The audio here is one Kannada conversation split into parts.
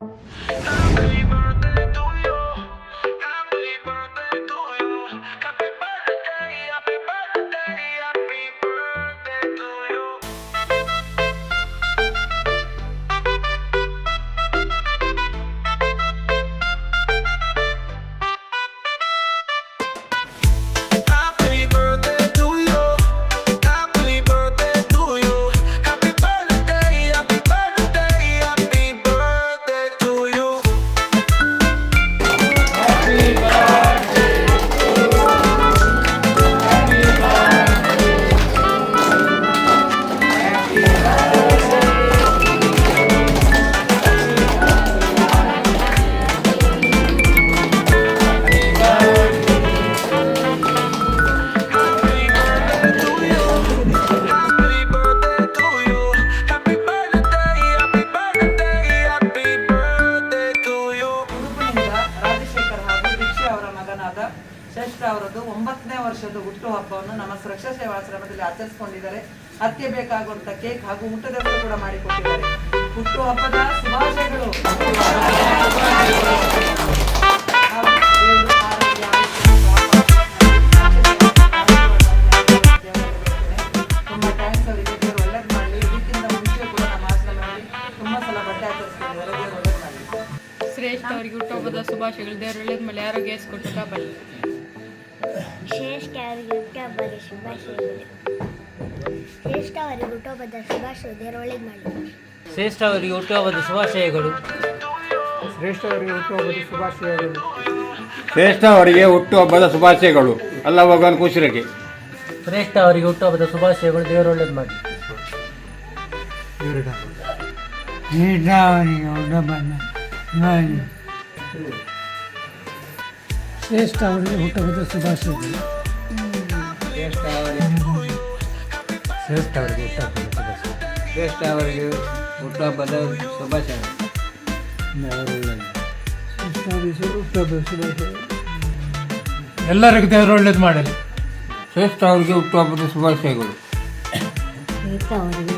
Happy birthday to you. Happy birthday to you. Happy birthday, happy birthday, happy birthday to you. Happy birthday to you. Happy birthday to you. Happy birthday, happy birthday, happy birthday to you. Happy birthday to you. Happy birthday to you. Happy birthday, happy birthday, happy birthday to you. ಉಡುಪಿನಿಂದ Rajashekhar ಹಾಗೂ ದೀಕ್ಷೆ ಅವರ ಮಗನಾದ ಶ್ರೇಷ್ಠ ಅವರದ್ದು 9ನೇ ವರ್ಷದ ಹುಟ್ಟುಹಬ್ಬವನ್ನು ನಮ್ಮ ಸುರಕ್ಷಾ ಸೇವಾಶ್ರಮದಲ್ಲಿ ಆಚರಿಸಿಕೊಂಡಿದ್ದಾರೆ. ಅದಕ್ಕೆ ಬೇಕಾಗುವಂತ ಕೇಕ್ ಹಾಗೂ ಊಟದ ವ್ಯವಸ್ಥೆ ಕೂಡ ಮಾಡಿಕೊಟ್ಟಿದ್ದಾರೆ. ಹುಟ್ಟುಹಬ್ಬದ ಶುಭಾಶಯಗಳು. ಹಾಗೂ ದೇವರು ಆರೋಗ್ಯ, ತುಂಬಾ ಥ್ಯಾಂಕ್ಸ್ ಅವರಿಗೆ. ದೇವರು ಒಳ್ಳೇದು ಮಾಡಲಿ. ಇದಕ್ಕಿಂತ ಮುಂಚೆ ಕೂಡ ನಮ್ಮ ಆಶ್ರಮದಲ್ಲಿ ತುಂಬಾ ಸಲ ಬಟ್ಟೆ ಆಚರಿಸ್ಕೊಂಡಿದ್ದಾರೆ. ದೇವರು ಒಳ್ಳೇದು ಮಾಡಲಿ. ಶ್ರೇಷ್ಠ ಅವರಿಗೆ ಹುಟ್ಟುಹಬ್ಬದ ಶುಭಾಶಯಗಳು. ದೇವರು ಒಳ್ಳೇದು ಮಾಡಿ ಆರೋಗ್ಯ ಇಸ್ಕೊಟ್ಟು ಕಾಪಾಡಲಿ. ಶ್ರೇಷ್ಠ ಅವರಿಗೆ ಹುಟ್ಟುಹಬ್ಬದ ಶುಭಾಶಯಗಳು. ಶ್ರೇಷ್ಠ ಅವರಿಗೆ ಹುಟ್ಟುಹಬ್ಬದ ಶುಭಾಶಯ. ದೇವರು ಒಳ್ಳೇದು ಮಾಡಿ. ಶ್ರೇಷ್ಠ ಅವರಿಗೆ ಹುಟ್ಟುಹಬ್ಬದ ಶುಭಾಶಯಗಳು. ಶ್ರೇಷ್ಠ ಅವರಿಗೆ ಹುಟ್ಟುಹಬ್ಬದ ಶುಭಾಶಯಗಳು. ಶ್ರೇಷ್ಠ ಅವರಿಗೆ ಹುಟ್ಟುಹಬ್ಬದ ಶುಭಾಶಯಗಳು. ಅಲ್ಲ ಭಗವಾನ್ ಖುಷಿರಕ್ಕೆ. ಶ್ರೇಷ್ಠ ಅವರಿಗೆ ಹುಟ್ಟುಹಬ್ಬದ ಶುಭಾಶಯಗಳು. ದೇವರು ಒಳ್ಳೇದು ಮಾಡಿ. ಶ್ರೇಷ್ಠ ಅವರಿಗೆ ಹುಟ್ಟುಹಬ್ಬದ ಶುಭಾಶಯಗಳು. ಶ್ರೇಷ್ಠ ಅವರಿಗೆ ಹುಟ್ಟುಹಬ್ಬದ ಶುಭಾಶಯಗಳು. ಎಲ್ಲರಿಗೂ ದೇವರು ಒಳ್ಳೇದು ಮಾಡಲಿ. ಶ್ರೇಷ್ಠ ಅವರಿಗೆ ಹುಟ್ಟುಹಬ್ಬದ ಶುಭಾಶಯಗಳು. ಅವರಿಗೆ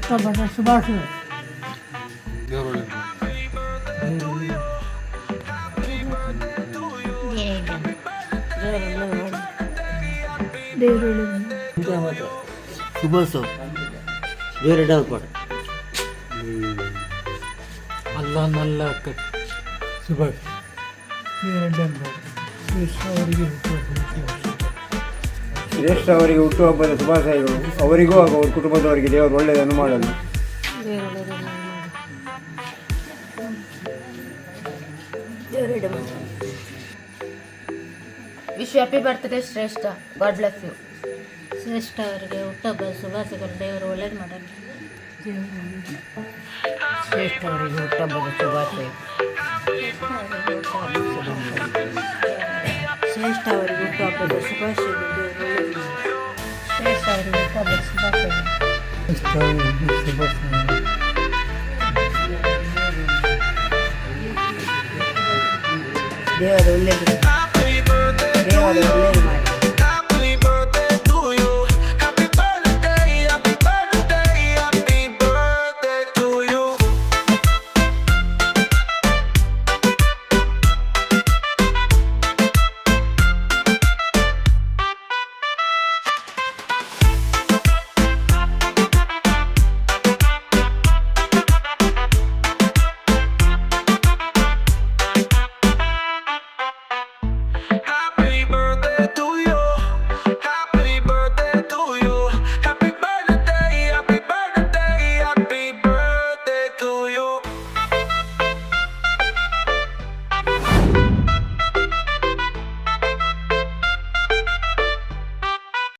ಹುಟ್ಟುಹಬ್ಬದ ಶುಭಾಶಯ. ಅಲ್ಲ ನಲ್ಲ ಶುಭಾಶಯ. ಶ್ರೇಷ್ಠ ಅವರಿಗೆ ಹುಟ್ಟುಹಬ್ಬದ ಶುಭಾಶಯಗಳು. ಅವರಿಗೂ ಹಾಗೂ ಅವರ ಕುಟುಂಬದವರಿಗೆ ದೇವರು ಒಳ್ಳೆಯದನ್ನು ಮಾಡಲು. Wish happy birthday Shreshta. God bless you. Shreshta ಅವರಿಗೆ ಹುಟ್ಟುಹಬ್ಬದ ಶುಭಾಶಯಗಳು. ದೇವರು ಒಳ್ಳೇದು ಮಾಡಲಿ. ಶ್ರೇಷ್ಠ ಅವರಿಗೆ ಹುಟ್ಟುಹಬ್ಬದ ಶುಭಾಶಯ. ಶ್ರೇಷ್ಠ ಅವರಿಗೆ ಹುಟ್ಟುಹಬ್ಬದ ಶುಭಾಶಯಗಳು. ದೇವರು ಒಳ್ಳೇದು ಮಾಡಲಿ. ಶ್ರೇಷ್ಠ ಅವರಿಗೆ ಹುಟ್ಟುಹಬ್ಬದ